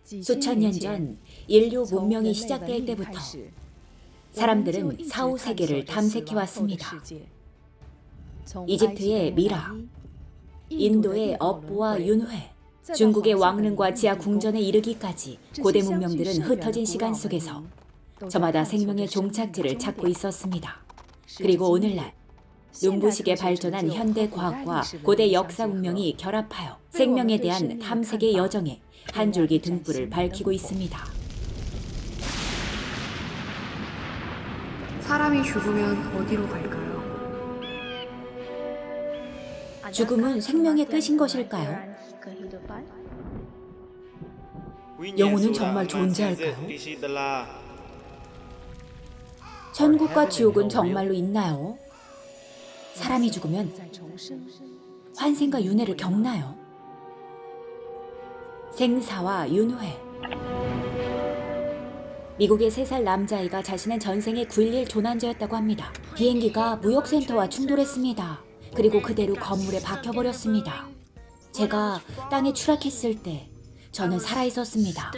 수천 년 전 인류 문명이 시작될 때부터 사람들은 사후 세계를 탐색해 왔습니다. 이집트의 미라, 인도의 업보와 윤회, 중국의 왕릉과 지하 궁전에 이르기까지 고대 문명들은 흩어진 시간 속에서 저마다 생명의 종착지를 찾고 있었습니다. 그리고 오늘날 눈부시게 발전한 현대 과학과 고대 역사 문명이 결합하여 생명에 대한 탐색의 여정에 한 줄기 등불을 밝히고 있습니다. 사람이 죽으면 어디로 갈까요? 죽음은 생명의 끝인 것일까요? 영혼은 정말 존재할까요? 천국과 지옥은 정말로 있나요? 사람이 죽으면 환생과 윤회를 겪나요? 생사와 윤회. 미국의 3살 남자아이가 자신은 전생에 9.11 조난자였다고 합니다. 비행기가 무역센터와 충돌했습니다. 그리고 그대로 건물에 박혀버렸습니다. 제가 땅에 추락했을 때 저는 살아있었습니다.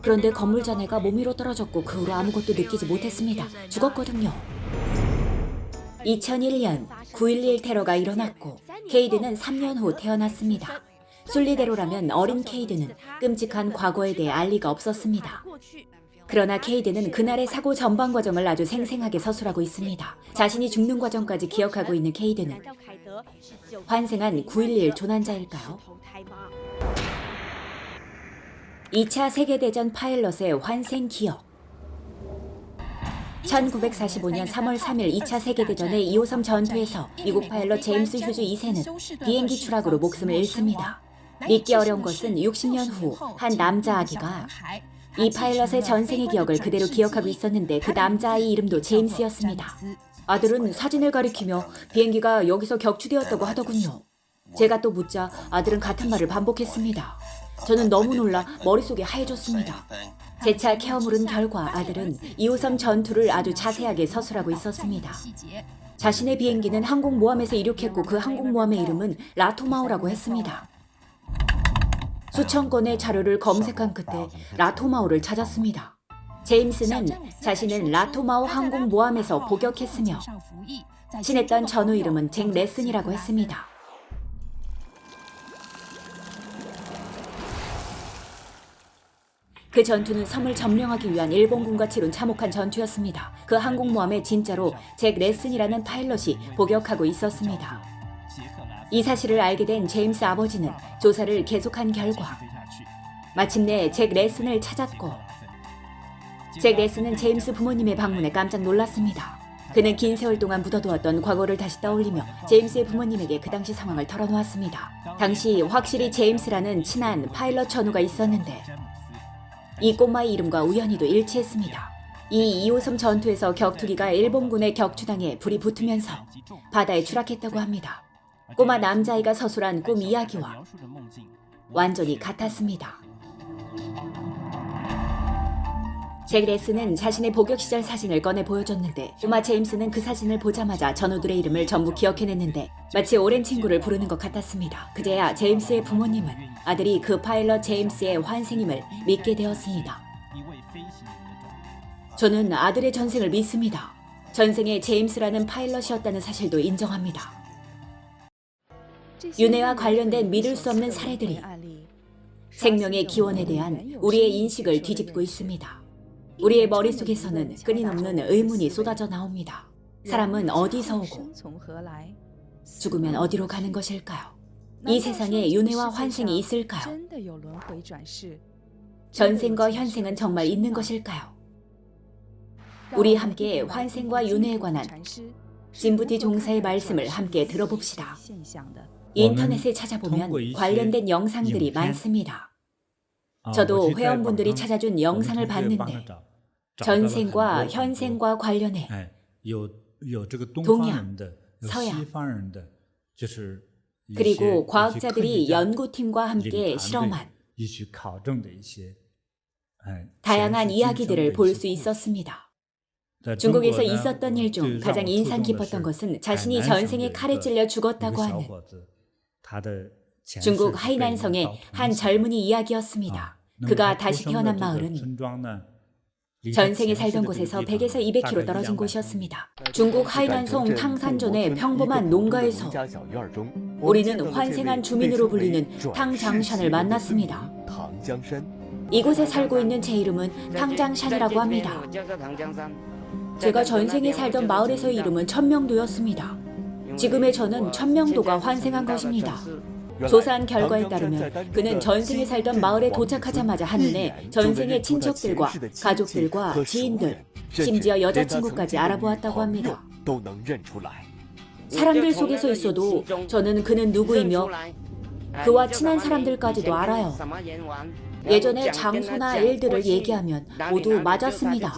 그런데 건물 잔해가 몸 위로 떨어졌고 그 후로 아무것도 느끼지 못했습니다. 죽었거든요. 2001년 9.11 테러가 일어났고 케이드는 3년 후 태어났습니다. 순리대로라면 어린 케이드는 끔찍한 과거에 대해 알 리가 없었습니다. 그러나 케이드는 그날의 사고 전반 과정을 아주 생생하게 서술하고 있습니다. 자신이 죽는 과정까지 기억하고 있는 케이드는 환생한 9.11 조난자일까요? 2차 세계대전 파일럿의 환생 기억. 1945년 3월 3일 2차 세계대전의 253 전투에서 미국 파일럿 제임스 휴즈 2세는 비행기 추락으로 목숨을 잃습니다. 믿기 어려운 것은 60년 후 한 남자아기가 이 파일럿의 전생의 기억을 그대로 기억하고 있었는데 그 남자아이 이름도 제임스였습니다. 아들은 사진을 가리키며 비행기가 여기서 격추되었다고 하더군요. 제가 또 묻자 아들은 같은 말을 반복했습니다. 저는 너무 놀라 머릿속이 하얘졌습니다. 재차 케어 물은 결과 아들은 253 전투를 아주 자세하게 서술하고 있었습니다. 자신의 비행기는 항공모함에서 이륙했고 그 항공모함의 이름은 라토마오라고 했습니다. 수천 건의 자료를 검색한 끝에 라토마오를 찾았습니다. 제임스는 자신은 라토마오 항공모함에서 복역했으며 지냈던 전우 이름은 잭 레슨이라고 했습니다. 그 전투는 섬을 점령하기 위한 일본군과 치룬 참혹한 전투였습니다. 그 항공모함에 진짜로 잭 레슨이라는 파일럿이 복역하고 있었습니다. 이 사실을 알게 된 제임스 아버지는 조사를 계속한 결과 마침내 잭 레슨을 찾았고 잭 레슨은 제임스 부모님의 방문에 깜짝 놀랐습니다. 그는 긴 세월 동안 묻어두었던 과거를 다시 떠올리며 제임스의 부모님에게 그 당시 상황을 털어놓았습니다. 당시 확실히 제임스라는 친한 파일럿 전우가 있었는데 이 꼬마의 이름과 우연히도 일치했습니다. 이 253 전투에서 격투기가 일본군에 격추당해 불이 붙으면서 바다에 추락했다고 합니다. 꼬마 남자아이가 서술한 꿈 이야기와 완전히 같았습니다. 잭 레슨은 자신의 복역 시절 사진을 꺼내 보여줬는데 꼬마 제임스는 그 사진을 보자마자 전우들의 이름을 전부 기억해냈는데 마치 오랜 친구를 부르는 것 같았습니다. 그제야 제임스의 부모님은 아들이 그 파일럿 제임스의 환생임을 믿게 되었습니다. 저는 아들의 전생을 믿습니다. 전생에 제임스라는 파일럿이었다는 사실도 인정합니다. 윤회와 관련된 믿을 수 없는 사례들이 생명의 기원에 대한 우리의 인식을 뒤집고 있습니다. 우리의 머릿속에서는 끊임없는 의문이 쏟아져 나옵니다. 사람은 어디서 오고 죽으면 어디로 가는 것일까요? 이 세상에 윤회와 환생이 있을까요? 전생과 현생은 정말 있는 것일까요? 우리 함께 환생과 윤회에 관한 진부티 종사의 말씀을 함께 들어봅시다. 인터넷에 찾아보면 관련된 영상들이 많습니다. 저도 회원분들이 찾아준 영상을 봤는데 전생과 현생과 관련해 동양, 서양, 그리고 과학자들이 연구팀과 함께 실험한 다양한 이야기들을 볼 수 있었습니다. 중국에서 있었던 일 중 가장 인상 깊었던 것은 자신이 전생에 칼에 찔려 죽었다고 하는 중국 하이난성의 한 젊은이 이야기였습니다. 그가 다시 태어난 마을은 전생에 살던 곳에서 100에서 200km 떨어진 곳이었습니다. 중국 하이난성 탕산존의 평범한 농가에서 우리는 환생한 주민으로 불리는 탕장샨을 만났습니다. 이곳에 살고 있는 제 이름은 탕장샨이라고 합니다. 제가 전생에 살던 마을에서의 이름은 천명도였습니다. 지금의 저는 천명도가 환생한 것입니다. 조사한 결과에 따르면 그는 전생에 살던 마을에 도착하자마자 한눈에 전생의 친척들과 가족들과 지인들, 심지어 여자친구까지 알아보았다고 합니다. 사람들 속에서 있어도 저는 그는 누구이며 그와 친한 사람들까지도 알아요. 예전에 장소나 일들을 얘기하면 모두 맞았습니다.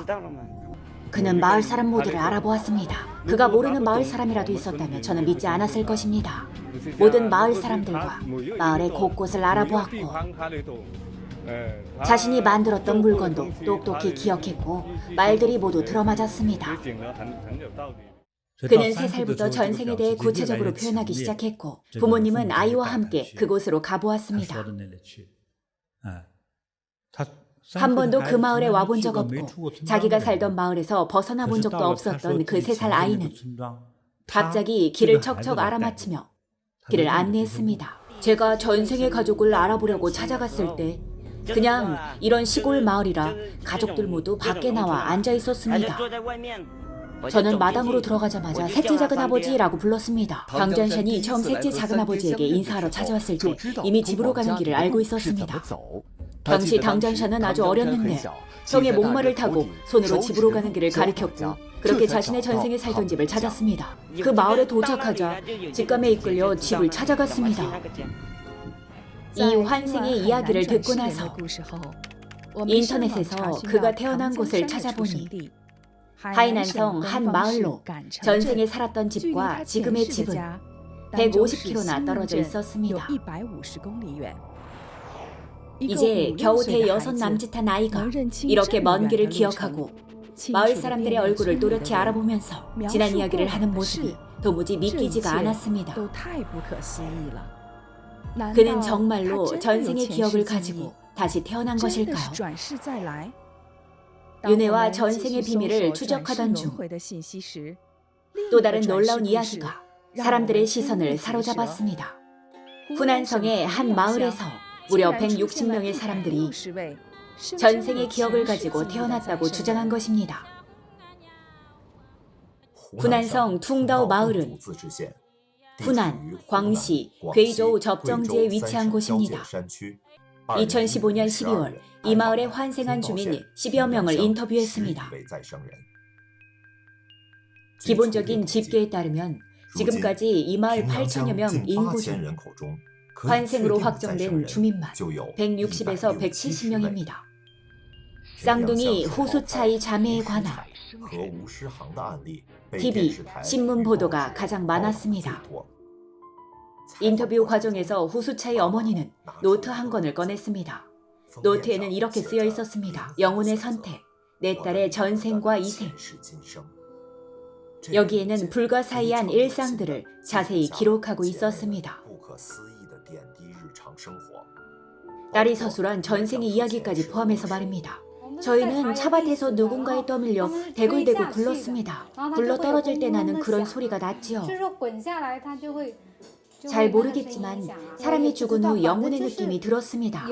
그는 마을 사람 모두를 알아보았습니다. 그가 모르는 마을 사람이라도 있었다면 저는 믿지 않았을 것입니다. 모든 마을 사람들과 마을의 곳곳을 알아보았고 자신이 만들었던 물건도 똑똑히 기억했고 말들이 모두 들어맞았습니다. 그는 3살부터 전생에 대해 구체적으로 표현하기 시작했고 부모님은 아이와 함께 그곳으로 가보았습니다. 한 번도 그 마을에 와본 적 없고 자기가 살던 마을에서 벗어나 본 적도 없었던 그 3살 아이는 갑자기 길을 척척 알아맞히며 길을 안내했습니다. 제가 전생의 가족을 알아보려고 찾아갔을 때 그냥 이런 시골 마을이라 가족들 모두 밖에 나와 앉아 있었습니다. 저는 마당으로 들어가자마자 셋째 작은아버지라고 불렀습니다. 강전샨이 처음 셋째 작은아버지에게 인사하러 찾아왔을 때 이미 집으로 가는 길을 알고 있었습니다. 당시 당전샨은 아주 어렸는데 형의 목마를 타고 손으로 집으로 가는 길을 가리켰고 그렇게 자신의 전생에 살던 집을 찾았습니다. 그 마을에 도착하자 직감에 이끌려 집을 찾아갔습니다. 이 환생의 이야기를 듣고 나서 인터넷에서 그가 태어난 곳을 찾아보니 하이난성 한 마을로 전생에 살았던 집과 지금의 집은 150km나 떨어져 있었습니다. 이제 겨우 대여섯 남짓한 아이가 이렇게 먼 길을 기억하고 마을 사람들의 얼굴을 또렷이 알아보면서 지난 이야기를 하는 모습이 도무지 믿기지가 않았습니다. 그는 정말로 전생의 기억을 가지고 다시 태어난 것일까요? 윤회와 전생의 비밀을 추적하던 중 또 다른 놀라운 이야기가 사람들의 시선을 사로잡았습니다. 후난성의 한 마을에서 무려 160명의 사람들이 전생의 기억을 가지고 태어났다고 주장한 것입니다. 후난성 퉁다오 마을은 후난, 광시, 괴이저우 접정지에 위치한 곳입니다. 2015년 12월 이 마을에 환생한 주민 10여 명을 인터뷰했습니다. 기본적인 집계에 따르면 지금까지 이 마을 8천여 명 인구 중 환생으로 확정된 주민만 160에서 170명입니다. 쌍둥이 후수차이 자매에 관한 TV, 신문 보도가 가장 많았습니다. 인터뷰 과정에서 후수차이 어머니는 노트 한 권을 꺼냈습니다. 노트에는 이렇게 쓰여 있었습니다. 영혼의 선택, 내 딸의 전생과 이생. 여기에는 불가사의한 일상들을 자세히 기록하고 있었습니다. 딸이 서술한 전생의 이야기까지 포함해서 말입니다. 저희는 차밭에서 누군가에 떠밀려 대굴대굴 굴렀습니다. 굴러 떨어질 때 나는 그런 소리가 났지요. 잘 모르겠지만 사람이 죽은 후 영혼의 느낌이 들었습니다.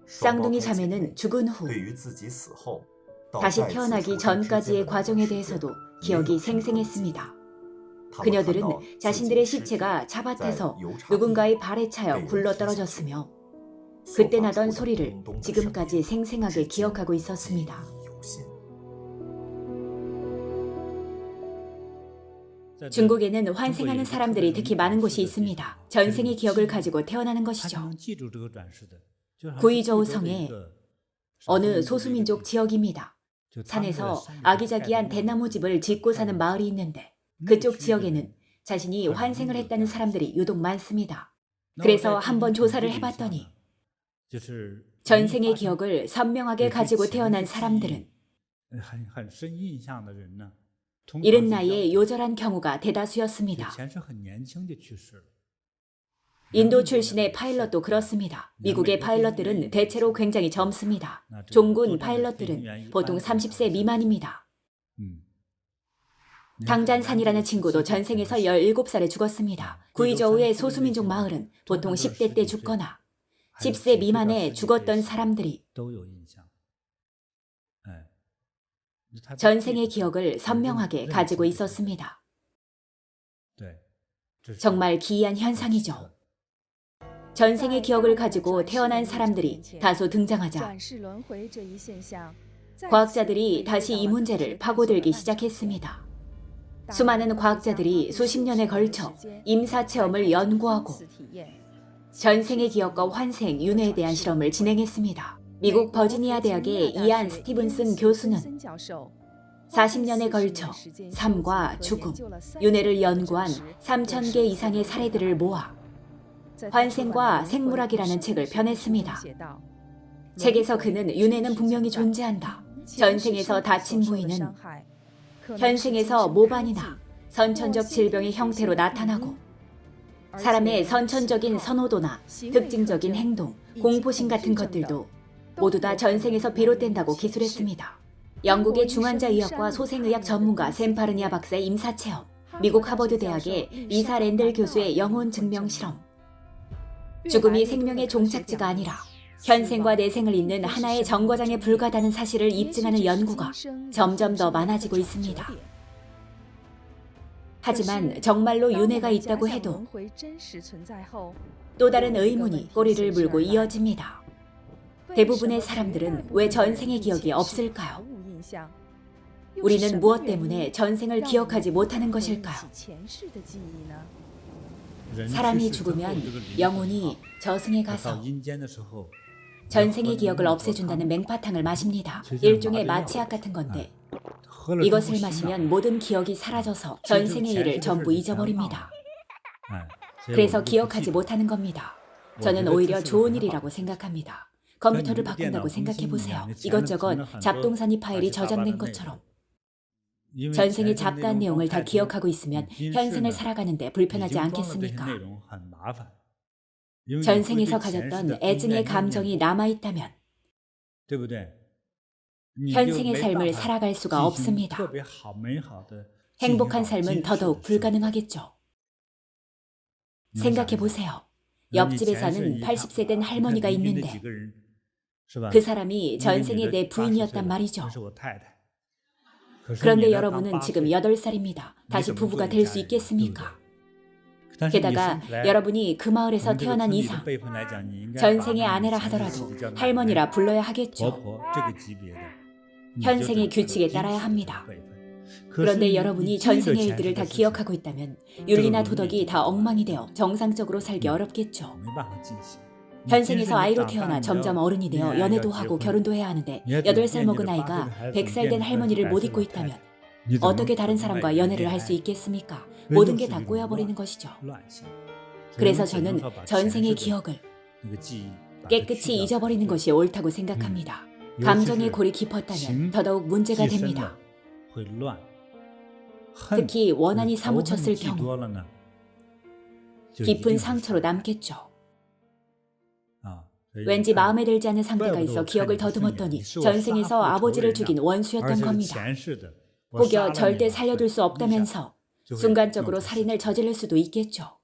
쌍둥이 자매는 죽은 후 다시 태어나기 전까지의 과정에 대해서도 기억이 생생했습니다. 그녀들은 자신들의 시체가 차밭에서 누군가의 발에 차여 굴러떨어졌으며 그때 나던 소리를 지금까지 생생하게 기억하고 있었습니다. 중국에는 환생하는 사람들이 특히 많은 곳이 있습니다. 전생의 기억을 가지고 태어나는 것이죠. 구이저우 성의 어느 소수민족 지역입니다. 산에서 아기자기한 대나무 집을 짓고 사는 마을이 있는데 그쪽 지역에는 자신이 환생을 했다는 사람들이 유독 많습니다. 그래서 한번 조사를 해봤더니 전생의 기억을 선명하게 가지고 태어난 사람들은 이른 나이에 요절한 경우가 대다수였습니다. 인도 출신의 파일럿도 그렇습니다. 미국의 파일럿들은 대체로 굉장히 젊습니다. 종군 파일럿들은 보통 30세 미만입니다. 당잔산이라는 친구도 전생에서 17살에 죽었습니다. 구이저우의 소수민족 마을은 보통 10대 때 죽거나 10세 미만에 죽었던 사람들이 전생의 기억을 선명하게 가지고 있었습니다. 정말 기이한 현상이죠. 전생의 기억을 가지고 태어난 사람들이 다소 등장하자 과학자들이 다시 이 문제를 파고들기 시작했습니다. 수많은 과학자들이 수십 년에 걸쳐 임사체험을 연구하고 전생의 기억과 환생, 윤회에 대한 실험을 진행했습니다. 미국 버지니아 대학의 이안 스티븐슨 교수는 40년에 걸쳐 삶과 죽음, 윤회를 연구한 3,000개 이상의 사례들을 모아 환생과 생물학이라는 책을 펴냈습니다. 책에서 그는 윤회는 분명히 존재한다. 전생에서 다친 부위는 현생에서 모반이나 선천적 질병의 형태로 나타나고 사람의 선천적인 선호도나 특징적인 행동, 공포심 같은 것들도 모두 다 전생에서 비롯된다고 기술했습니다. 영국의 중환자의학과 소생의학 전문가 샘 파르니아 박사의 임사체험, 미국 하버드 대학의 리사 랜델 교수의 영혼 증명 실험. 죽음이 생명의 종착지가 아니라 현생과 내생을 잇는 하나의 정거장에 불과하다는 사실을 입증하는 연구가 점점 더 많아지고 있습니다. 하지만 정말로 윤회가 있다고 해도 또 다른 의문이 꼬리를 물고 이어집니다. 대부분의 사람들은 왜 전생의 기억이 없을까요? 우리는 무엇 때문에 전생을 기억하지 못하는 것일까요? 사람이 죽으면 영혼이 저승에 가서 전생의 기억을 없애준다는 맹파탕을 마십니다. 일종의 마취약 같은 건데 이것을 마시면 모든 기억이 사라져서 전생의 일을 전부 잊어버립니다. 그래서 기억하지 못하는 겁니다. 저는 오히려 좋은 일이라고 생각합니다. 컴퓨터를 바꾼다고 생각해보세요. 이것저것 잡동사니 파일이 저장된 것처럼. 전생의 잡다한 내용을 다 기억하고 있으면 현생을 살아가는데 불편하지 않겠습니까? 전생에서 가졌던 애증의 감정이 남아있다면 현생의 삶을 살아갈 수가 없습니다. 행복한 삶은 더더욱 불가능하겠죠. 생각해보세요. 옆집에 사는 80세 된 할머니가 있는데 그 사람이 전생에 내 부인이었단 말이죠. 그런데 여러분은 지금 8살입니다. 다시 부부가 될 수 있겠습니까? 게다가 여러분이 그 마을에서 태어난 이상 전생의 아내라 하더라도 할머니라 불러야 하겠죠. 현생의 규칙에 따라야 합니다. 그런데 여러분이 전생의 일들을 다 기억하고 있다면 윤리나 도덕이 다 엉망이 되어 정상적으로 살기 어렵겠죠. 현생에서 아이로 태어나 점점 어른이 되어 연애도 하고 결혼도 해야 하는데 8살 먹은 아이가 100살 된 할머니를 못 잊고 있다면 어떻게 다른 사람과 연애를 할 수 있겠습니까? 모든 게 다 꼬여버리는 것이죠. 그래서 저는 전생의 기억을 깨끗이 잊어버리는 것이 옳다고 생각합니다. 감정의 골이 깊었다면 더더욱 문제가 됩니다. 특히 원한이 사무쳤을 경우 깊은 상처로 남겠죠. 왠지 마음에 들지 않는 상대가 있어 기억을 더듬었더니 전생에서 아버지를 죽인 원수였던 겁니다. 혹여 절대 살려둘 수 없다면서 순간적으로 살인을 저지를 수도 있겠죠.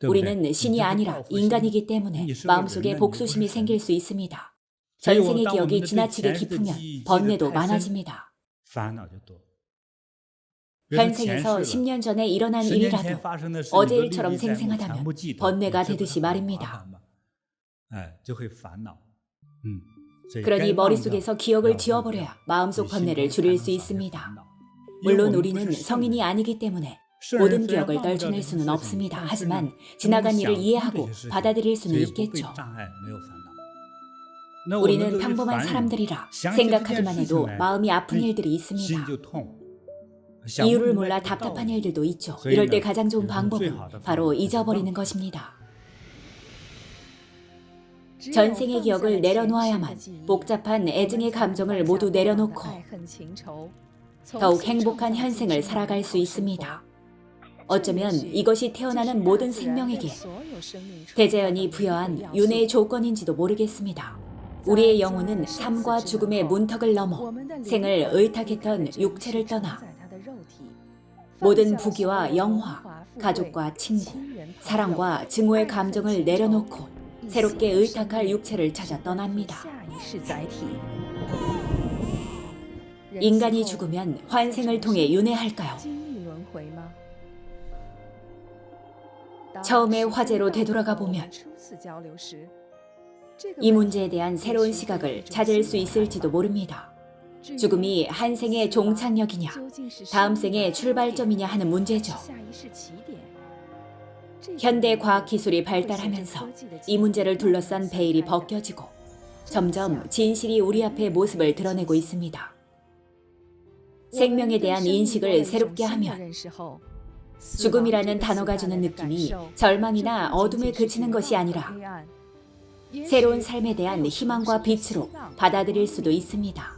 우리는 신이 아니라 인간이기 때문에 마음속에 복수심이 생길 수 있습니다. 전생의 기억이 지나치게 깊으면 번뇌도 많아집니다. 현생에서 10년 전에 일어난 일이라도 어제 일처럼 생생하다면 번뇌가 되듯이 말입니다. 그러니 머릿속에서 기억을 지워버려야 마음속 번뇌를 줄일 수 있습니다. 물론 우리는 성인이 아니기 때문에 모든 기억을 떨쳐낼 수는 없습니다. 하지만 지나간 일을 이해하고 받아들일 수는 있겠죠. 우리는 평범한 사람들이라 생각하기만 해도 마음이 아픈 일들이 있습니다. 이유를 몰라 답답한 일들도 있죠. 이럴 때 가장 좋은 방법은 바로 잊어버리는 것입니다. 전생의 기억을 내려놓아야만 복잡한 애증의 감정을 모두 내려놓고 더욱 행복한 현생을 살아갈 수 있습니다. 어쩌면 이것이 태어나는 모든 생명에게 대자연이 부여한 윤회의 조건인지도 모르겠습니다. 우리의 영혼은 삶과 죽음의 문턱을 넘어 생을 의탁했던 육체를 떠나 모든 부귀와 영화, 가족과 친구, 사랑과 증오의 감정을 내려놓고 새롭게 의탁할 육체를 찾아 떠납니다. 인간이 죽으면 환생을 통해 윤회할까요? 처음의 화제로 되돌아가 보면 이 문제에 대한 새로운 시각을 찾을 수 있을지도 모릅니다. 죽음이 한 생의 종착역이냐, 다음 생의 출발점이냐 하는 문제죠. 현대 과학기술이 발달하면서 이 문제를 둘러싼 베일이 벗겨지고 점점 진실이 우리 앞에 모습을 드러내고 있습니다. 생명에 대한 인식을 새롭게 하면 죽음이라는 단어가 주는 느낌이 절망이나 어둠에 그치는 것이 아니라 새로운 삶에 대한 희망과 빛으로 받아들일 수도 있습니다.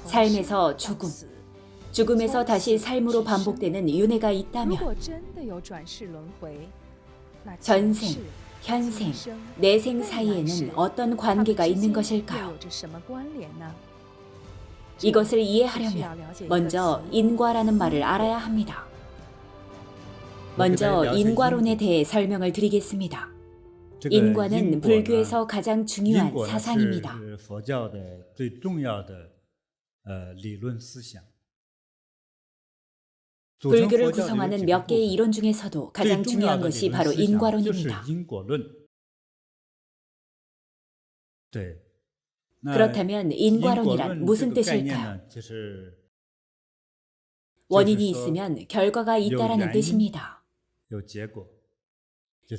삶에서 죽음, 죽음에서 다시 삶으로 반복되는 윤회가 있다면 전생, 현생, 내생 사이에는 어떤 관계가 있는 것일까요? 이것을 이해하려면 먼저 인과라는 말을 알아야 합니다. 먼저 인과론에 대해 설명을 드리겠습니다. 인과는 불교에서 가장 중요한 사상입니다. 불교를 구성하는 몇 개의 이론 중에서도 가장 중요한 것이 바로 인과론입니다. 그렇다면 인과론이란 무슨 뜻일까요? 원인이 있으면 결과가 있다라는 뜻입니다.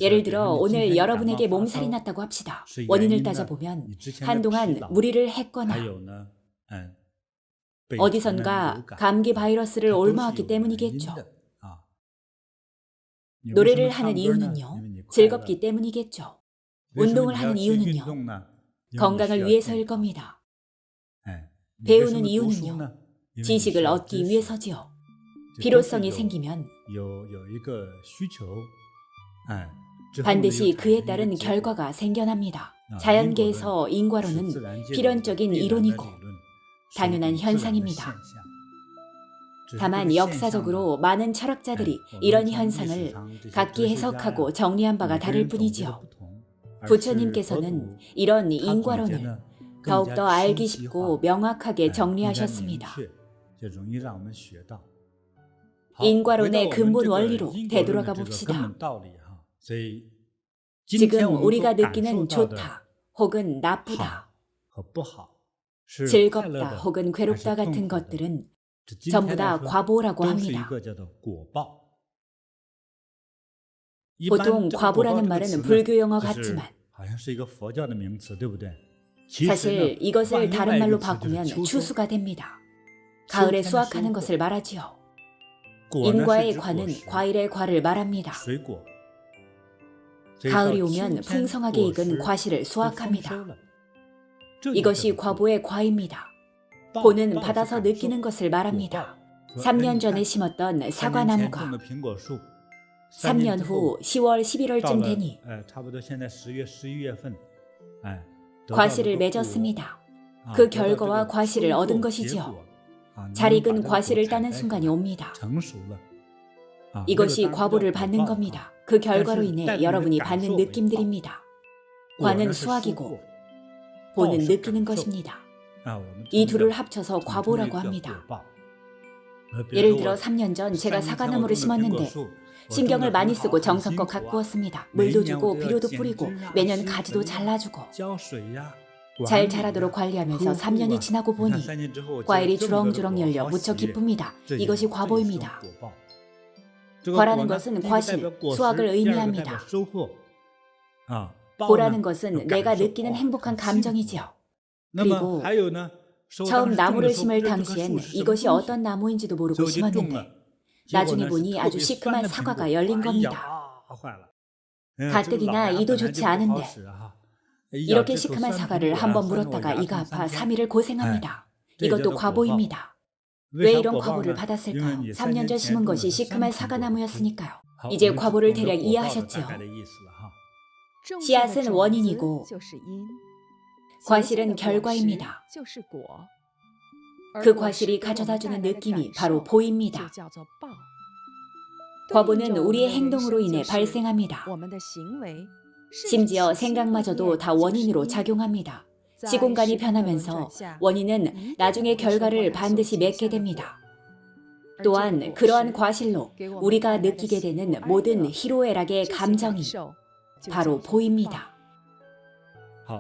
예를 들어 오늘 여러분에게 몸살이 났다고 합시다. 원인을 따져보면 한동안 무리를 했거나 어디선가 감기 바이러스를 옮아왔기 때문이겠죠. 노래를 하는 이유는요, 즐겁기 때문이겠죠. 운동을 하는 이유는요, 건강을 위해서일 겁니다. 배우는 이유는요, 지식을 얻기 위해서지요. 필요성이 생기면 반드시 그에 따른 결과가 생겨납니다. 자연계에서 인과론은 필연적인 이론이고 당연한 현상입니다. 다만 역사적으로 많은 철학자들이 이런 현상을 각기 해석하고 정리한 바가 다를 뿐이지요. 부처님께서는 이런 인과론을 더욱더 알기 쉽고 명확하게 정리하셨습니다. 인과론의 근본 원리로 되돌아가 봅시다. 지금 우리가 느끼는 좋다 혹은 나쁘다, 즐겁다 혹은 괴롭다 같은 것들은 전부 다 과보라고 합니다. 보통 과보라는 말은 불교 용어 같지만 사실 이것을 다른 말로 바꾸면 추수가 됩니다. 가을에 수확하는 것을 말하지요. 인과의 과는 과일의 과를 말합니다. 가을이 오면 풍성하게 익은 과실을 수확합니다. 이것이 과보의 과입니다. 보는 받아서 느끼는 것을 말합니다. 3년 전에 심었던 사과나무가 3년 후 10월, 11월쯤 되니 과실을 맺었습니다. 그 결과와 과실을 얻은 것이지요. 잘 익은 과실을 따는 순간이 옵니다. 이것이 과보를 받는 겁니다. 그 결과로 인해 여러분이 받는 느낌들입니다. 과는 수확이고 보는 느끼는 것입니다. 이 둘을 합쳐서 과보라고 합니다. 예를 들어 3년 전 제가 사과나무를 심었는데 신경을 많이 쓰고 정성껏 가꾸었습니다. 물도 주고 비료도 뿌리고 매년 가지도 잘라주고 잘 자라도록 관리하면서 3년이 지나고 보니 과일이 주렁주렁 열려 무척 기쁩니다. 이것이 과보입니다. 과라는 것은 과실, 수확을 의미합니다. 보라는 것은 내가 느끼는 행복한 감정이지요. 그리고 처음 나무를 심을 당시엔 이것이 어떤 나무인지도 모르고 심었는데 나중에 보니 아주 시큼한 사과가 열린 겁니다. 가뜩이나 이도 좋지 않은데 이렇게 시큼한 사과를 한번 물었다가 이가 아파 3일을 고생합니다. 이것도 과보입니다. 왜 이런 과보를 받았을까요? 3년 전 심은 것이 시큼한 사과나무였으니까요. 이제 과보를 대략 이해하셨지요. 씨앗은 원인이고 과실은 결과입니다. 그 과실이 가져다주는 느낌이 바로 보입니다. 과보는 우리의 행동으로 인해 발생합니다. 심지어 생각마저도 다 원인으로 작용합니다. 시공간이 변하면서 원인은 나중에 결과를 반드시 맺게 됩니다. 또한 그러한 과실로 우리가 느끼게 되는 모든 희로애락의 감정이 바로 보입니다.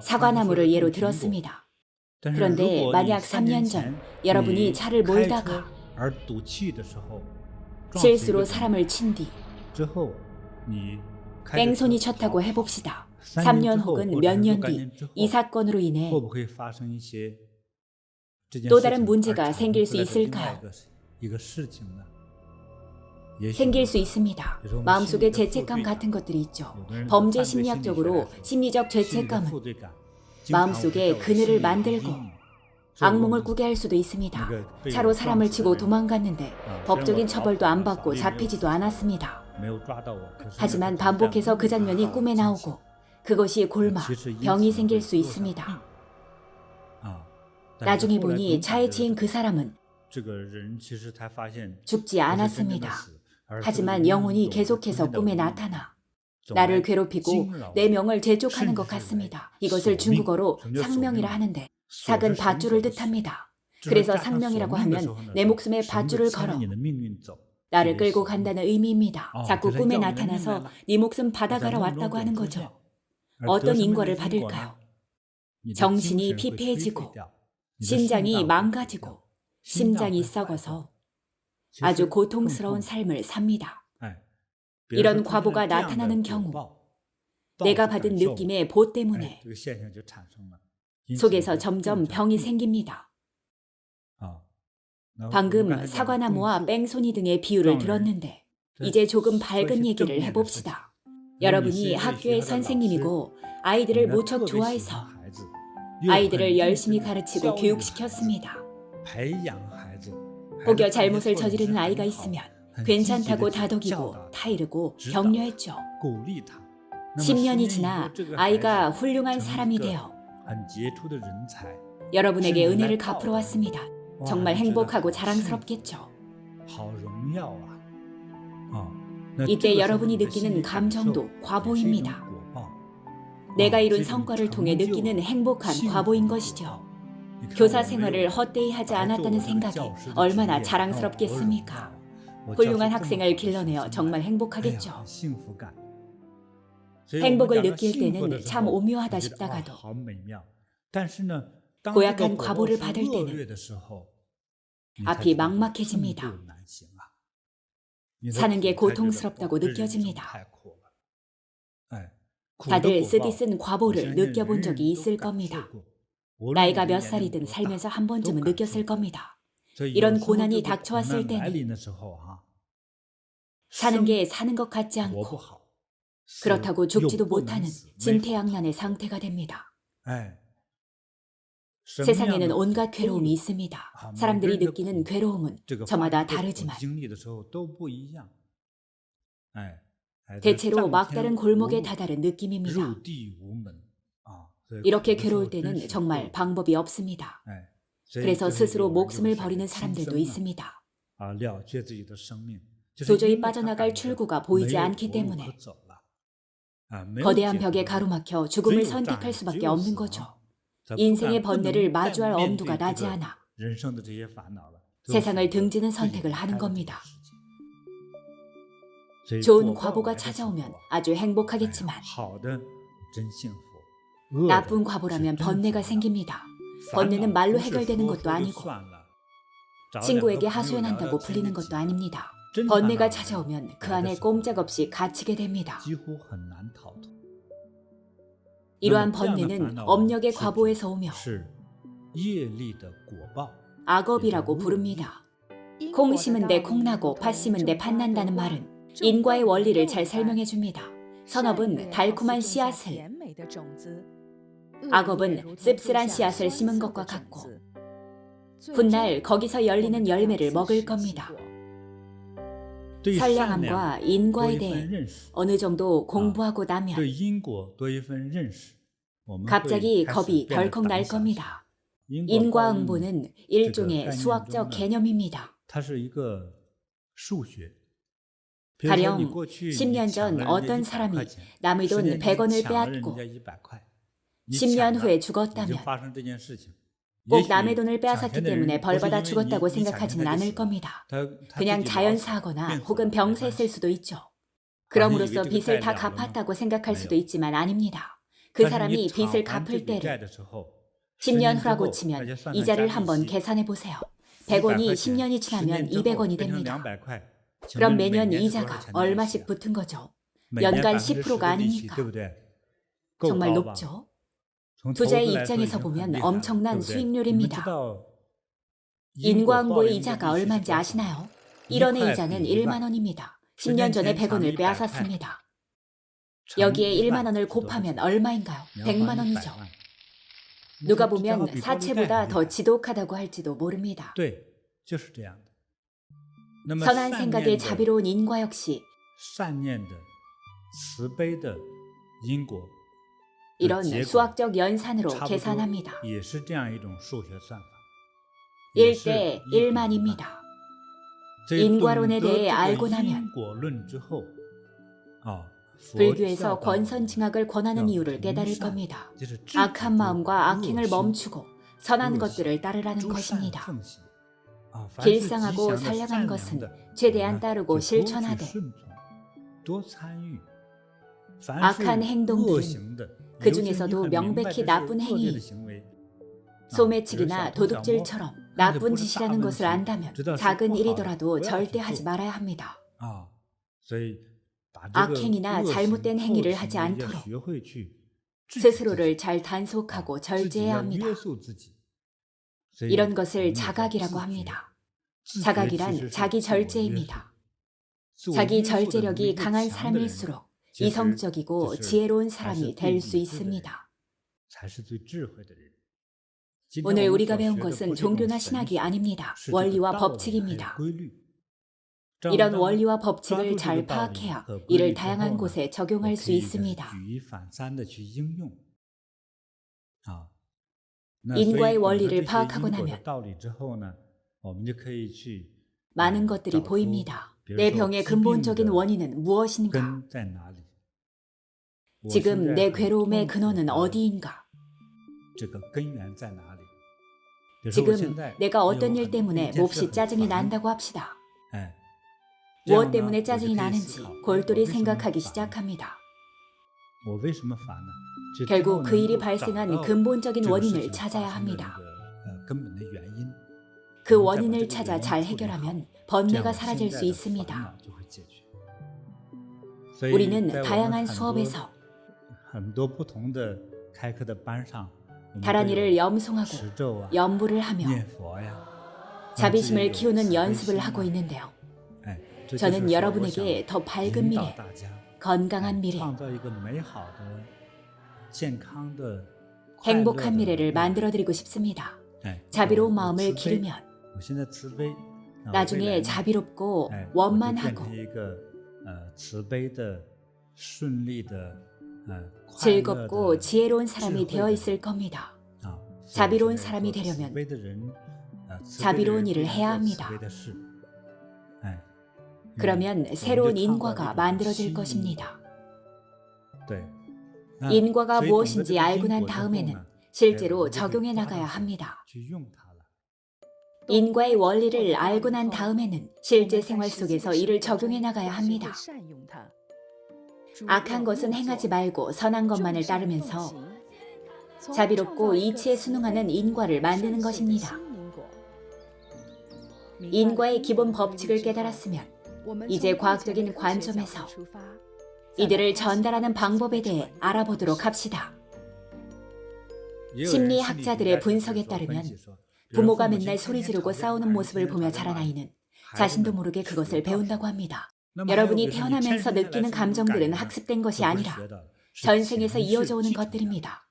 사과나무를 예로 들었습니다. 그런데 만약 3년 전 여러분이 차를 몰다가 실수로 사람을 친 뒤 뺑소니 쳤다고 해봅시다. 3년 혹은 몇 년 뒤 이 사건으로 인해 또 다른 문제가 생길 수 있을까요? 생길 수 있습니다. 마음속에 죄책감 같은 것들이 있죠. 범죄 심리학적으로 심리적 죄책감은 마음속에 그늘을 만들고 악몽을 꾸게 할 수도 있습니다. 차로 사람을 치고 도망갔는데 법적인 처벌도 안 받고 잡히지도 않았습니다. 하지만 반복해서 그 장면이 꿈에 나오고 그것이 골마 병이 생길 수 있습니다. 나중에 보니 차에 치인 그 사람은 죽지 않았습니다. 하지만 영혼이 계속해서 꿈에 나타나 나를 괴롭히고 내 명을 재촉하는 것 같습니다. 이것을 중국어로 상명이라 하는데 삭은 밧줄을 뜻합니다. 그래서 상명이라고 하면 내 목숨에 밧줄을 걸어 나를 끌고 간다는 의미입니다. 자꾸 꿈에 나타나서 네 목숨 받아가러 왔다고 하는 거죠. 어떤 인과를 받을까요? 정신이 피폐해지고 신장이 망가지고 심장이 썩어서 아주 고통스러운 삶을 삽니다. 이런 과보가 나타나는 경우 내가 받은 느낌의 보 때문에 속에서 점점 병이 생깁니다. 방금 사과나무와 뺑소니 등의 비유를 들었는데 이제 조금 밝은 얘기를 해봅시다. 여러분이 학교의 선생님이고 아이들을 무척 좋아해서 아이들을 열심히 가르치고 교육시켰습니다. 혹여 잘못을 저지르는 아이가 있으면 괜찮다고 다독이고 타이르고 격려했죠. 10년이 지나 아이가 훌륭한 사람이 되어 여러분에게 은혜를 갚으러 왔습니다. 정말 행복하고 자랑스럽겠죠. 이때 여러분이 느끼는 감정도 과보입니다. 내가 이룬 성과를 통해 느끼는 행복한 과보인 것이죠. 교사 생활을 헛되이 하지 않았다는 생각이 얼마나 자랑스럽겠습니까? 훌륭한 학생을 길러내어 정말 행복하겠죠. 행복을 느낄 때는 참 오묘하다 싶다가도 고약한 과보를 받을 때는 앞이 막막해집니다. 사는 게 고통스럽다고 느껴집니다. 다들 쓰디 쓴 과보를 느껴본 적이 있을 겁니다. 나이가 몇 살이든 살면서 한 번쯤은 느꼈을 겁니다. 이런 고난이 닥쳐왔을 때는 사는 게 사는 것 같지 않고 그렇다고 죽지도 못하는 진퇴양난의 상태가 됩니다. 세상에는 온갖 괴로움이 있습니다. 사람들이 느끼는 괴로움은 저마다 다르지만 대체로 막다른 골목에 다다른 느낌입니다. 이렇게 괴로울 때는 정말 방법이 없습니다. 그래서 스스로 목숨을 버리는 사람들도 있습니다. 도저히 빠져나갈 출구가 보이지 않기 때문에 거대한 벽에 가로막혀 죽음을 선택할 수밖에 없는 거죠. 인생의 번뇌를 마주할 엄두가 나지 않아 세상을 등지는 선택을 하는 겁니다. 좋은 과보가 찾아오면 아주 행복하겠지만 나쁜 과보라면 번뇌가 생깁니다. 번뇌는 말로 해결되는 것도 아니고 친구에게 하소연한다고 풀리는 것도 아닙니다. 번뇌가 찾아오면 그 안에 꼼짝없이 갇히게 됩니다. 이러한 번뇌는 업력의 과보에서 오며 악업이라고 부릅니다. 콩 심은 데 콩 나고 팥 심은 데 팥 난다는 말은 인과의 원리를 잘 설명해 줍니다. 선업은 달콤한 씨앗을, 악업은 씁쓸한 씨앗을 심은 것과 같고 훗날 거기서 열리는 열매를 먹을 겁니다. 선량함과 인과에 대해 어느 정도 공부하고 나면 갑자기 겁이 덜컥 날 겁니다. 인과응보는 일종의 수학적 개념입니다. 가령 10년 전 어떤 사람이 남의 돈 100원을 빼앗고 10년 후에 죽었다면 꼭 남의 돈을 빼앗았기 때문에 벌받아 죽었다고 생각하지는 않을 겁니다. 그냥 자연사하거나 혹은 병세했을 수도 있죠. 그럼으로써 빚을 다 갚았다고 생각할 수도 있지만 아닙니다. 그 사람이 빚을 갚을 때를 10년 후라고 치면 이자를 한번 계산해 보세요. 100원이 10년이 지나면 200원이 됩니다. 그럼 매년 이자가 얼마씩 붙은 거죠? 연간 10%가 아닙니까? 정말 높죠? 투자의 입장에서 보면 엄청난 수익률입니다. 인과응보의 이자가 얼마인지 아시나요? 1원의 이자는 1만 원입니다. 10년 전에 100원을 빼앗았습니다. 여기에 1만 원을 곱하면 얼마인가요? 100만 원이죠. 누가 보면 사채보다 더 지독하다고 할지도 모릅니다. 선한 생각의 자비로운 인과 역시 이런 수학적 연산으로 계산합니다. 1대 1만입니다. 인과론에 대해 알고 나면 불교에서 권선징악을 권하는 이유를 깨달을 겁니다. 악한 마음과 악행을 멈추고 선한 것들을 따르라는 것입니다. 길상하고 선량한 것은 최대한 따르고 실천하되 악한 행동들은 그 중에서도 명백히 나쁜 행위, 소매치기나 도둑질처럼 나쁜 짓이라는 것을 안다면 작은 일이더라도 절대 하지 말아야 합니다. 악행이나 잘못된 행위를 하지 않도록 스스로를 잘 단속하고 절제해야 합니다. 이런 것을 자각이라고 합니다. 자각이란 자기 절제입니다. 자기 절제력이 강한 사람일수록 이성적이고 지혜로운 사람이 될 수 있습니다. 오늘 우리가 배운 것은 종교나 신학이 아닙니다. 원리와 법칙입니다. 이런 원리와 법칙을 잘 파악해야 이를 다양한 곳에 적용할 수 있습니다. 인과의 원리를 파악하고 나면 많은 것들이 보입니다. 내 병의 근본적인 원인은 무엇인가? 지금 내 괴로움의 근원은 어디인가? 지금 내가 어떤 일 때문에 몹시 짜증이 난다고 합시다. 무엇 때문에 짜증이 나는지 골똘히 생각하기 시작합니다. 결국 그 일이 발생한 근본적인 원인을 찾아야 합니다. 그 원인을 찾아 잘 해결하면 번뇌가 사라질 수 있습니다. 우리는 다양한 수업에서 다란이를 염송하고 염불을 하며 자비심을 키우는 연습을 하고 있는데요. 저는 여러분에게 더 밝은 미래, 건강한 미래, 행복한 미래를 만들어드리고 싶습니다. 자비로운 마음을 기르면 나중에 자비롭고 원만하고 즐겁고 지혜로운 사람이 되어 있을 겁니다. 자비로운 사람이 되려면 자비로운 일을 해야 합니다. 그러면 새로운 인과가 만들어질 것입니다. 인과가 무엇인지 알고 난 다음에는 실제로 적용해 나가야 합니다. 인과의 원리를 알고 난 다음에는 실제 생활 속에서 이를 적용해 나가야 합니다. 악한 것은 행하지 말고 선한 것만을 따르면서 자비롭고 이치에 순응하는 인과를 만드는 것입니다. 인과의 기본 법칙을 깨달았으면 이제 과학적인 관점에서 이들을 전달하는 방법에 대해 알아보도록 합시다. 심리학자들의 분석에 따르면 부모가 맨날 소리 지르고 싸우는 모습을 보며 자란 아이는 자신도 모르게 그것을 배운다고 합니다. 여러분이 태어나면서 느끼는 감정들은 학습된 것이 아니라 전생에서 이어져 오는 것들입니다.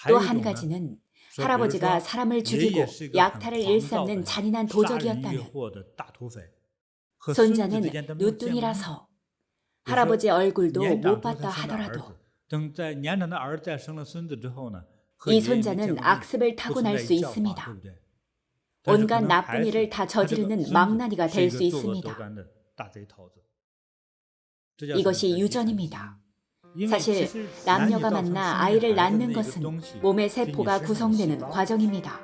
또 한 가지는 할아버지가 사람을 죽이고 약탈을 일삼는 잔인한 도적이었다면 손자는 누뚱이라서 할아버지 얼굴도 못 봤다 하더라도 이 손자는 악습을 타고날 수 있습니다. 온갖 나쁜 일을 다 저지르는 망나니가 될 수 있습니다. 이것이 유전입니다. 사실 남녀가 만나 아이를 낳는 것은 몸의 세포가 구성되는 과정입니다.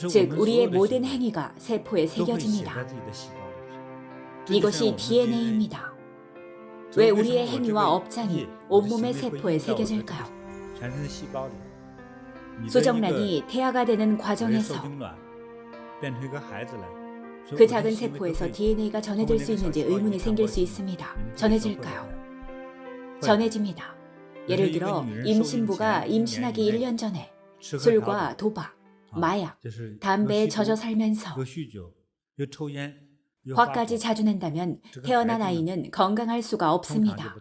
즉 우리의 모든 행위가 세포에 새겨집니다. 이것이 DNA입니다. 왜 우리의 행위와 업장이 온몸의 세포에 새겨질까요? 수정란이 태아가 되는 과정에서 그 작은 세포에서 DNA가 전해질 수 있는지 의문이 생길 수 있습니다. 전해질까요? 전해집니다. 예를 들어 임신부가 임신하기 1년 전에 술과 도박, 마약, 담배에 젖어 살면서 화까지 자주 낸다면 태어난 아이는 건강할 수가 없습니다.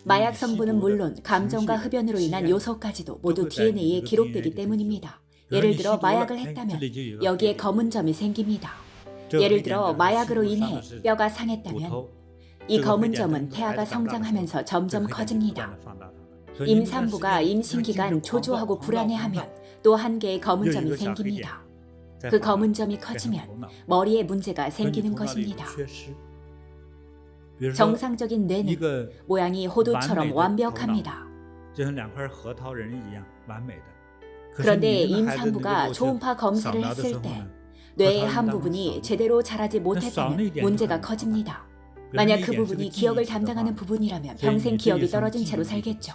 마약 성분은 물론 감정과 흡연으로 인한 요소까지도 모두 DNA에 기록되기 때문입니다. 예를 들어 마약을 했다면 여기에 검은 점이 생깁니다. 예를 들어 마약으로 인해 뼈가 상했다면 이 검은 점은 태아가 성장하면서 점점 커집니다. 임산부가 임신 기간 초조하고 불안해하면 또 한 개의 검은 점이 생깁니다. 그 검은 점이 커지면 머리에 문제가 생기는 것입니다. 정상적인 뇌는 모양이 호두처럼 완벽합니다. 그런데 임산부가 초음파 검사를 했을 때 뇌의 한 부분이 제대로 자라지 못했다면 문제가 커집니다. 만약 그 부분이 기억을 담당하는 부분이라면 평생 기억이 떨어진 채로 살겠죠.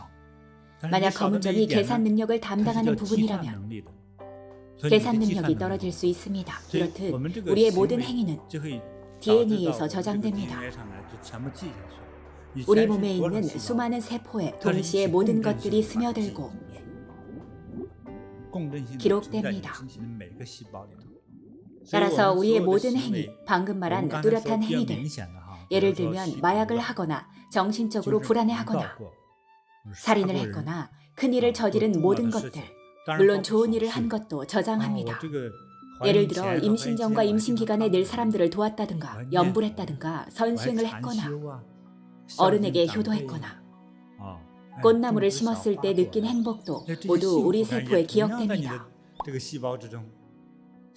만약 검은 점이 계산 능력을 담당하는 부분이라면 계산 능력이 떨어질 수 있습니다. 이렇듯 우리의 모든 행위는 DNA에서 저장됩니다. 우리 몸에 있는 수많은 세포에 동시에 모든 것들이 스며들고 기록됩니다. 따라서 우리의 모든 행위, 방금 말한 뚜렷한 행위들, 예를 들면 마약을 하거나 정신적으로 불안해하거나 살인을 했거나 큰일을 저지른 모든 것들, 물론 좋은 일을 한 것도 저장합니다. 예를 들어 임신 전과 임신 기간에 늘 사람들을 도왔다든가 염불했다든가 선수행을 했거나 어른에게 효도했거나 꽃나무를 심었을 때 느낀 행복도 모두 우리 세포에 기억됩니다.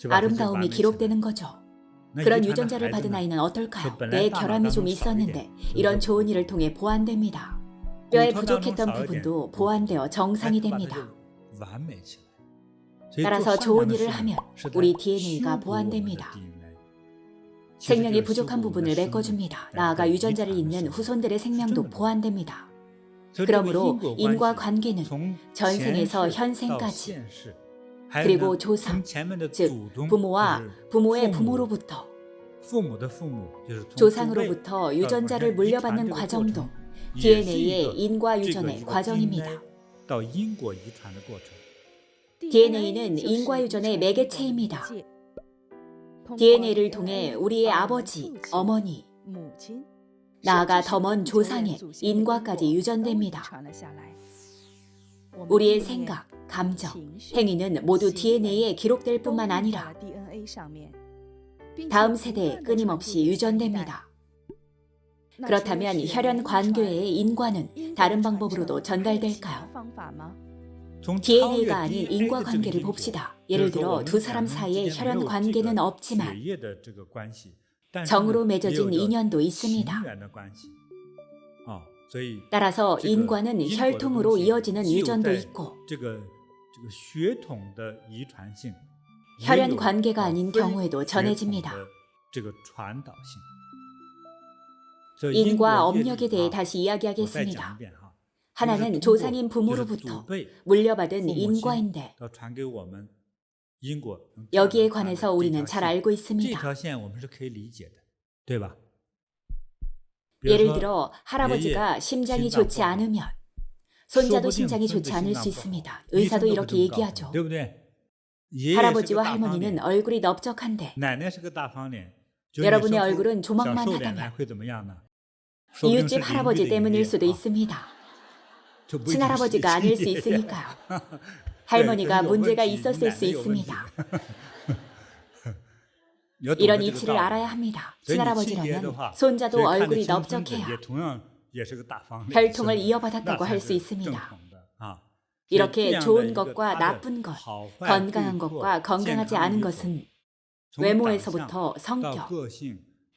아름다움이 기록되는 거죠. 그런 유전자를 받은 아이는 어떨까요? 뇌에 결함이 좀 있었는데 이런 좋은 일을 통해 보완됩니다. 뼈에 부족했던 부분도 보완되어 정상이 됩니다. 따라서 좋은 일을 하면 우리 DNA가 보완됩니다. 생명이 부족한 부분을 메꿔줍니다. 나아가 유전자를 잇는 후손들의 생명도 보완됩니다. 그러므로 인과관계는 전생에서 현생까지 그리고 조상, 즉 부모와 부모의 부모로부터 조상으로부터 유전자를 물려받는 과정도 DNA의 인과 유전의 과정입니다. DNA는 인과 유전의 매개체입니다. DNA를 통해 우리의 아버지, 어머니, 나아가 더 먼 조상의 인과까지 유전됩니다. 우리의 생각, 감정, 행위는 모두 DNA에 기록될 뿐만 아니라 다음 세대에 끊임없이 유전됩니다. 그렇다면 혈연 관계의 인과는 다른 방법으로도 전달될까요? DNA가 아닌 인과관계를 봅시다. 예를 들어 두 사람 사이에 혈연 관계는 없지만 정으로 맺어진 인연도 있습니다. 따라서 인과는 혈통으로 이어지는 유전도 있고 혈연 관계가 아닌 경우에도 전해집니다. 인과 업력에 대해 다시 이야기하겠습니다. 하나는 조상인 부모로부터 물려받은 인과인데 여기에 관해서 우리는 잘 알고 있습니다. 예를 들어 할아버지가 심장이 좋지 않으면 손자도 심장이 좋지 않을 수 있습니다. 의사도 이렇게 얘기하죠. 할아버지와 할머니는 얼굴이 넓적한데 여러분의 얼굴은 조망만 하다면 이웃집 할아버지 때문일 수도 있습니다. 친할아버지가 아닐 수 있으니까요. 할머니가 문제가 있었을 수 있습니다. 이런 이치를 알아야 합니다. 친할아버지라면 손자도 얼굴이 넓적해야 혈통을 이어받았다고 할 수 있습니다. 이렇게 좋은 것과 나쁜 것, 건강한 것과 건강하지 않은 것은 외모에서부터 성격,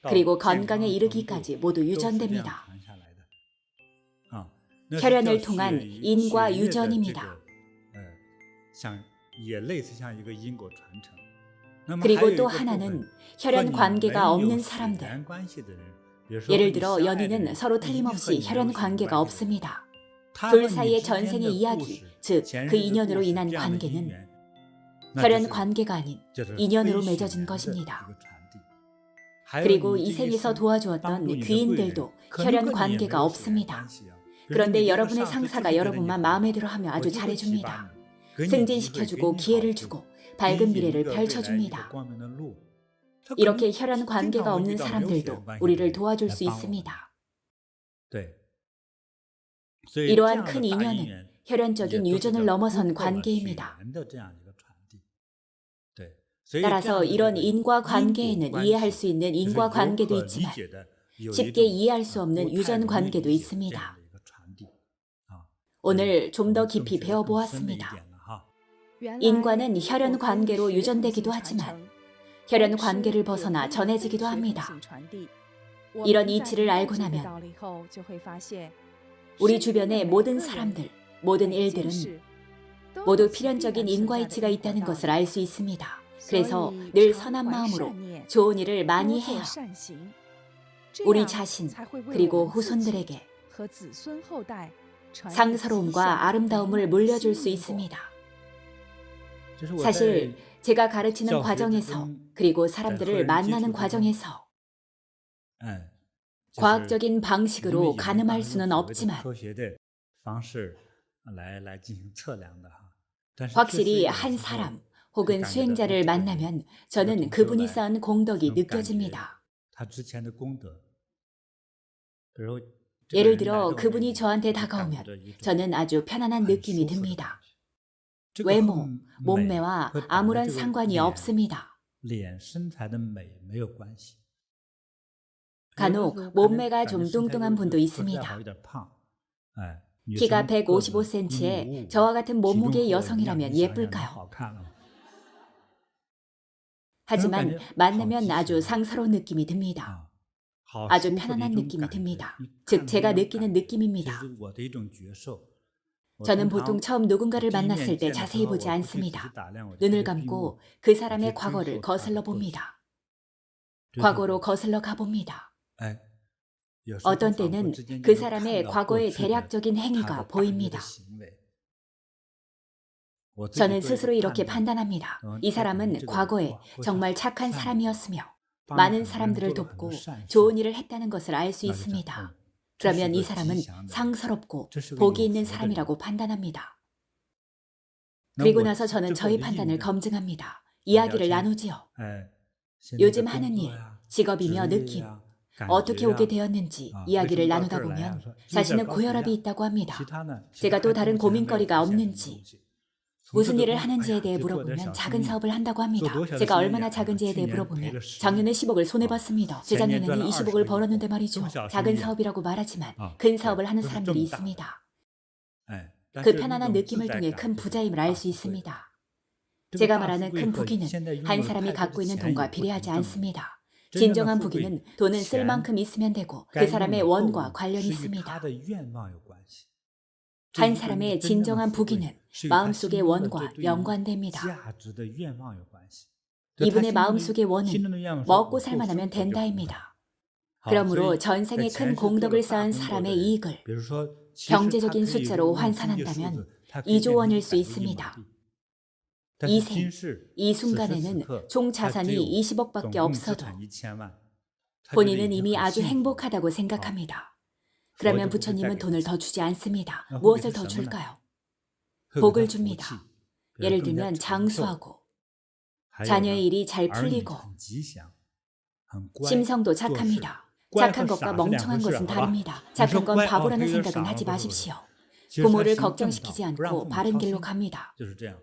그리고 건강에 이르기까지 모두 유전됩니다. 혈연을 통한 인과 유전입니다. 그리고 또 하나는 혈연 관계가 없는 사람들. 예를 들어 연인은 서로 틀림없이 혈연 관계가 없습니다. 둘 사이의 전생의 이야기, 즉 그 인연으로 인한 관계는 혈연 관계가 아닌 인연으로 맺어진 것입니다. 그리고 이 생에서 도와주었던 귀인들도 혈연 관계가 없습니다. 그런데 여러분의 상사가 여러분만 마음에 들어하며 아주 잘해줍니다. 승진시켜주고 기회를 주고 밝은 미래를 펼쳐줍니다. 이렇게 혈연 관계가 없는 사람들도 우리를 도와줄 수 있습니다. 이러한 큰 인연은 혈연적인 유전을 넘어선 관계입니다. 따라서 이런 인과관계에는 이해할 수 있는 인과관계도 있지만 쉽게 이해할 수 없는 유전관계도 있습니다. 오늘 좀 더 깊이 배워보았습니다. 인과는 혈연관계로 유전되기도 하지만 혈연관계를 벗어나 전해지기도 합니다. 이런 이치를 알고 나면 우리 주변의 모든 사람들, 모든 일들은 모두 필연적인 인과이치가 있다는 것을 알 수 있습니다. 그래서 늘 선한 마음으로 좋은 일을 많이 해야 우리 자신 그리고 후손들에게 상서로움과 아름다움을 물려줄 수 있습니다. 사실 제가 가르치는 과정에서 그리고 사람들을 만나는 과정에서 과학적인 방식으로 가늠할 수는 없지만 확실히 한 사람 혹은 수행자를 만나면 저는 그분이 쌓은 공덕이 느껴집니다. 예를 들어 그분이 저한테 다가오면 저는 아주 편안한 느낌이 듭니다. 외모, 몸매와 아무런 상관이 없습니다. 간혹 몸매가 좀 뚱뚱한 분도 있습니다. 키가 155cm에 저와 같은 몸무게의 여성이라면 예쁠까요? 하지만 만나면 아주 상서로운 느낌이 듭니다. 아주 편안한 느낌이 듭니다. 즉 제가 느끼는 느낌입니다. 저는 보통 처음 누군가를 만났을 때 자세히 보지 않습니다. 눈을 감고 그 사람의 과거를 거슬러 봅니다. 과거로 거슬러 가봅니다. 어떤 때는 그 사람의 과거의 대략적인 행위가 보입니다. 저는 스스로 이렇게 판단합니다. 이 사람은 과거에 정말 착한 사람이었으며 많은 사람들을 돕고 좋은 일을 했다는 것을 알 수 있습니다. 그러면 이 사람은 상서롭고 복이 있는 사람이라고 판단합니다. 그리고 나서 저는 저희 판단을 검증합니다. 이야기를 나누지요. 요즘 하는 일, 직업이며 느낌, 어떻게 오게 되었는지 이야기를 나누다 보면 자신은 고혈압이 있다고 합니다. 제가 또 다른 고민거리가 없는지, 무슨 일을 하는지에 대해 물어보면 작은 사업을 한다고 합니다. 제가 얼마나 작은지에 대해 물어보면 작년에 10억을 손해봤습니다. 재작년에는 20억을 벌었는데 말이죠. 작은 사업이라고 말하지만 큰 사업을 하는 사람들이 있습니다. 그 편안한 느낌을 통해 큰 부자임을 알 수 있습니다. 제가 말하는 큰 부귀는 한 사람이 갖고 있는 돈과 비례하지 않습니다. 진정한 부귀는 돈은 쓸 만큼 있으면 되고 그 사람의 원과 관련이 있습니다. 한 사람의 진정한 부귀는 마음속의 원과 연관됩니다. 이분의 마음속의 원은 먹고 살만하면 된다입니다. 그러므로 전생에 큰 공덕을 쌓은 사람의 이익을 경제적인 숫자로 환산한다면 2조 원일 수 있습니다. 이 생, 이 순간에는 총 자산이 20억밖에 없어도 본인은 이미 아주 행복하다고 생각합니다. 그러면 부처님은 돈을 더 주지 않습니다. 무엇을 더 줄까요? 복을 줍니다. 예를 들면 장수하고 자녀의 일이 잘 풀리고 심성도 착합니다. 착한 것과 멍청한 것은 다릅니다. 착한 건 바보라는 생각은 하지 마십시오. 부모를 걱정시키지 않고 바른 길로 갑니다. 就是这样，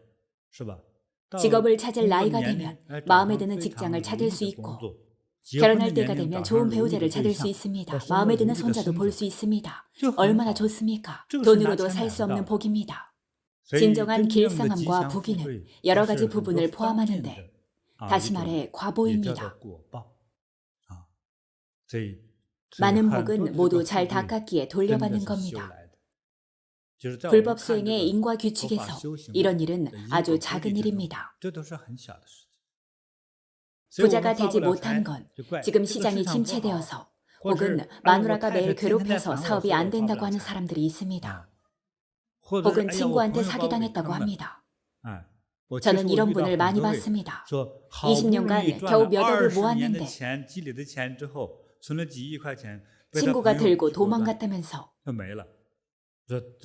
是吧？ 직업을 찾을 나이가 되면 마음에 드는 직장을 찾을 수 있고 결혼할 때가 되면 좋은 배우자를 찾을 수 있습니다. 마음에 드는 손자도 볼 수 있습니다. 얼마나 좋습니까? 돈으로도 살 수 없는 복입니다. 진정한 길상함과 부귀는 여러 가지 부분을 포함하는데 다시 말해 과보입니다. 많은 복은 모두 잘 닦았기에 돌려받는 겁니다. 불법 수행의 인과 규칙에서 이런 일은 아주 작은 일입니다. 부자가 되지 못한 건 지금 시장이 침체되어서 혹은 마누라가 매일 괴롭혀서 사업이 안 된다고 하는 사람들이 있습니다. 혹은 친구한테 사기당했다고 합니다. 저는 이런 분을 많이 봤습니다. 20년간 겨우 몇 억을 모았는데 친구가 들고 도망갔다면서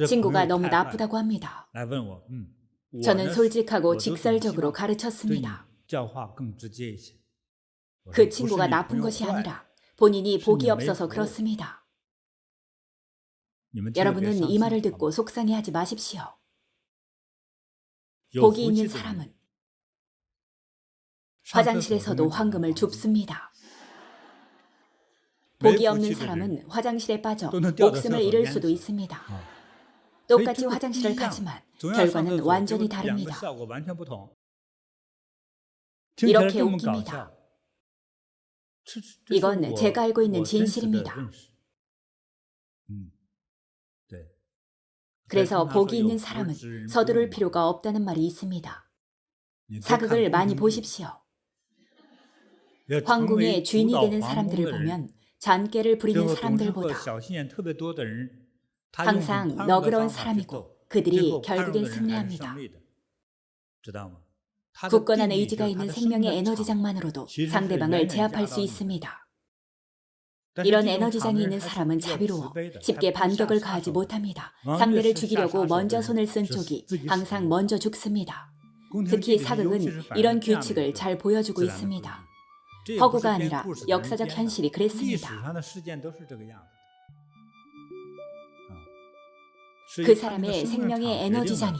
친구가 너무 나쁘다고 합니다. 저는 솔직하고 직설적으로 가르쳤습니다. 그 친구가 나쁜 것이 아니라 본인이 복이 없어서 그렇습니다. 여러분은 이 말을 듣고 속상해하지 마십시오. 복이 있는 사람은 화장실에서도 황금을 줍습니다. 복이 없는 사람은 화장실에 빠져 목숨을 잃을 수도 있습니다. 똑같이 화장실을 가지만 결과는 완전히 다릅니다. 이렇게 웃깁니다. 이건 제가 알고 있는 진실입니다. 그래서 복이 있는 사람은 서두를 필요가 없다는 말이 있습니다. 사극을 많이 보십시오. 황궁의 주인이 되는 사람들을 보면 잔꾀를 부리는 사람들보다 항상 너그러운 사람이고 그들이 결국엔 승리합니다. 굳건한 의지가 있는 생명의 에너지장만으로도 상대방을 제압할 수 있습니다. 이런 에너지장이 있는 사람은 자비로워 쉽게 반격을 가하지 못합니다. 상대를 죽이려고 먼저 손을 쓴 쪽이 항상 먼저 죽습니다. 특히 사극은 이런 규칙을 잘 보여주고 있습니다. 허구가 아니라 역사적 현실이 그랬습니다. 그 사람의 생명의 에너지장이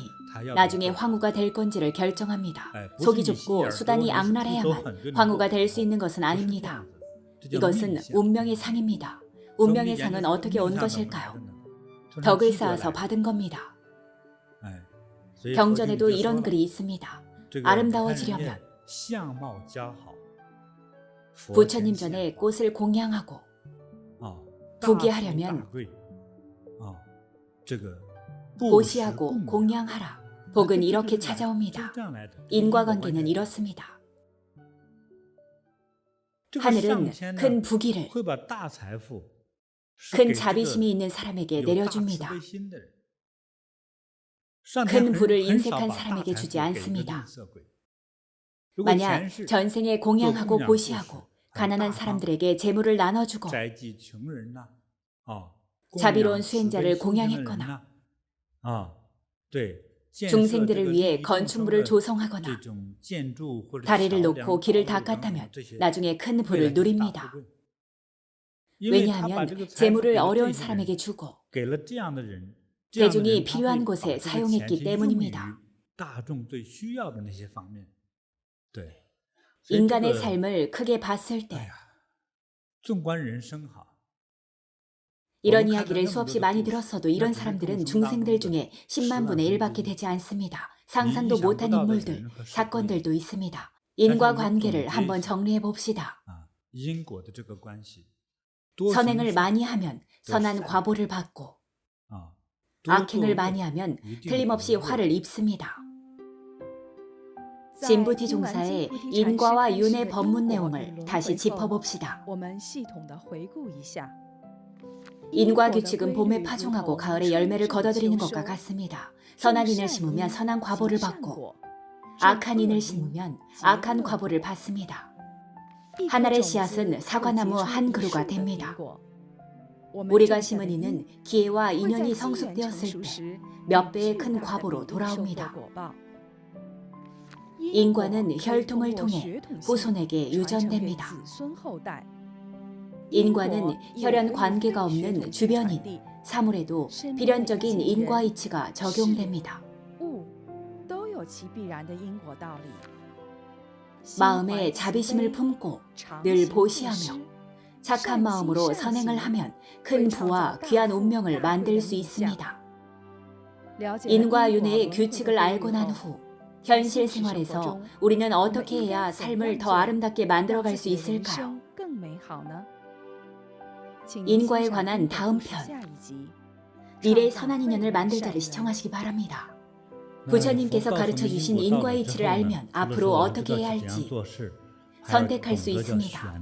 나중에 황후가 될 건지를 결정합니다. 속이 좁고 수단이 악랄해야만 황후가 될 수 있는 것은 아닙니다. 이것은 운명의 상입니다. 운명의 상은 어떻게 온 것일까요? 덕을 쌓아서 받은 겁니다. 경전에도 이런 글이 있습니다. 아름다워지려면 부처님 전에 꽃을 공양하고 부귀하려면 보시하고 공양하라. 복은 이렇게 찾아옵니다. 인과관계는 이렇습니다. 하늘은 큰 부귀를 큰 자비심이 있는 사람에게 내려줍니다. 큰 부를 인색한 사람에게 주지 않습니다. 만약 전생에 공양하고 보시하고 가난한 사람들에게 재물을 나눠주고 자비로운 수행자를 공양했거나 중생들을 위해 건축물을 조성하거나 다리를 놓고 길을 닦았다면 나중에 큰 부를 누립니다. 왜냐하면 재물을 어려운 사람에게 주고 대중이 필요한 곳에 사용했기 때문입니다. 인간의 삶을 크게 봤을 때 이런 이야기를 수없이 많이 들었어도 이런 사람들은 중생들 중에 10만 분의 1밖에 되지 않습니다. 상상도 못한 인물들, 사건들도 있습니다. 인과관계를 한번 정리해 봅시다. 선행을 많이 하면 선한 과보를 받고 악행을 많이 하면 틀림없이 화를 입습니다. 진부티 종사의 인과와 윤의 법문 내용을 다시 짚어봅시다. 인과 규칙은 봄에 파종하고 가을에 열매를 거둬들이는 것과 같습니다. 선한 인을 심으면 선한 과보를 받고 악한 인을 심으면 악한 과보를 받습니다. 한 알의 씨앗은 사과나무 한 그루가 됩니다. 우리가 심은 인은 기회와 인연이 성숙되었을 때 몇 배의 큰 과보로 돌아옵니다. 인과는 혈통을 통해 후손에게 유전됩니다. 인과는 혈연 관계가 없는 주변인, 사물에도 필연적인 인과이치가 적용됩니다. 마음에 자비심을 품고 늘 보시하며 착한 마음으로 선행을 하면 큰 부와 귀한 운명을 만들 수 있습니다. 인과 윤회의 규칙을 알고 난 후 현실 생활에서 우리는 어떻게 해야 삶을 더 아름답게 만들어갈 수 있을까요? 인과에 관한 다음 편, 미래의 선한 인연을 만들자를 시청하시기 바랍니다. 부처님께서 가르쳐주신 인과의 이치를 알면 앞으로 어떻게 해야 할지 선택할 수 있습니다.